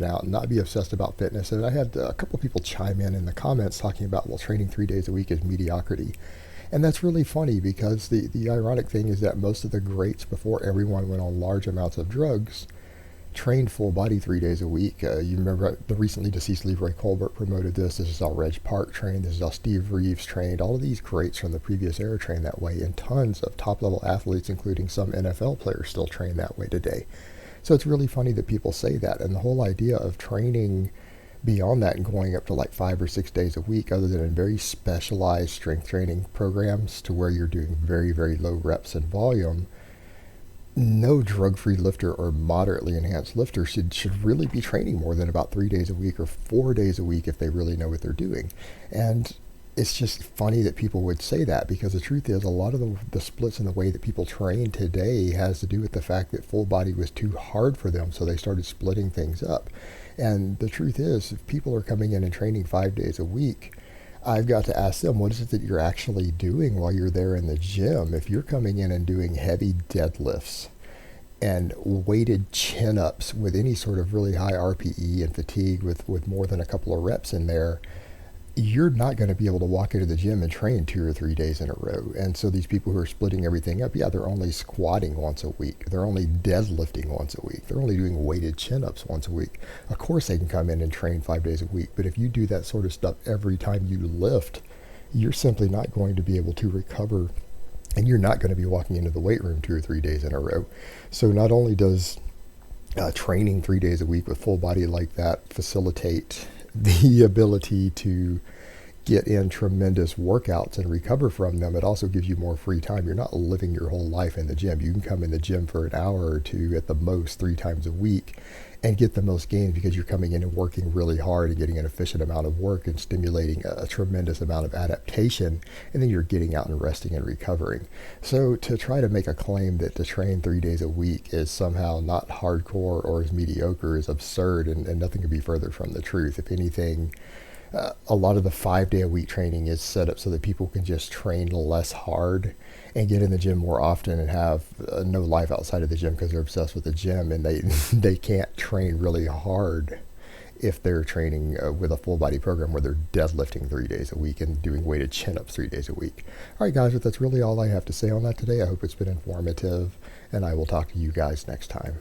something out and not be obsessed about fitness. And I had a couple people chime in the comments talking about, well, training 3 days a week is mediocrity. And that's really funny because the ironic thing is that most of the greats before everyone went on large amounts of drugs trained full body 3 days a week. You remember the recently deceased Leroy Colbert promoted this. This is how Reg Park trained. This is how Steve Reeves trained. All of these greats from the previous era trained that way, and tons of top-level athletes, including some NFL players, still train that way today. So it's really funny that people say that, and the whole idea of training beyond that and going up to like 5 or 6 days a week, other than in very specialized strength training programs to where you're doing very, very low reps and volume, no drug-free lifter or moderately enhanced lifter should really be training more than about 3 days a week or 4 days a week if they really know what they're doing. And it's just funny that people would say that, because the truth is a lot of the splits in the way that people train today has to do with the fact that full body was too hard for them, so they started splitting things up. And the truth is, if people are coming in and training 5 days a week, I've got to ask them, what is it that you're actually doing while you're there in the gym? If you're coming in and doing heavy deadlifts and weighted chin-ups with any sort of really high RPE and fatigue with more than a couple of reps in there, you're not going to be able to walk into the gym and train 2 or 3 days in a row. And so these people who are splitting everything up, yeah, they're only squatting once a week. They're only deadlifting once a week. They're only doing weighted chin-ups once a week. Of course they can come in and train 5 days a week, but if you do that sort of stuff every time you lift, you're simply not going to be able to recover, and you're not going to be walking into the weight room 2 or 3 days in a row. So not only does training 3 days a week with full body like that facilitate the ability to get in tremendous workouts and recover from them, it also gives you more free time. You're not living your whole life in the gym. You can come in the gym for an hour or two at the most 3 times a week and get the most gains because you're coming in and working really hard and getting an efficient amount of work and stimulating a tremendous amount of adaptation, and then you're getting out and resting and recovering. So to try to make a claim that to train 3 days a week is somehow not hardcore or is mediocre is absurd, and nothing could be further from the truth. If anything, a lot of the 5 day a week training is set up so that people can just train less hard and get in the gym more often and have no life outside of the gym because they're obsessed with the gym, and they can't train really hard if they're training with a full body program where they're deadlifting 3 days a week and doing weighted chin-ups 3 days a week. All right, guys, but that's really all I have to say on that today. I hope it's been informative, and I will talk to you guys next time.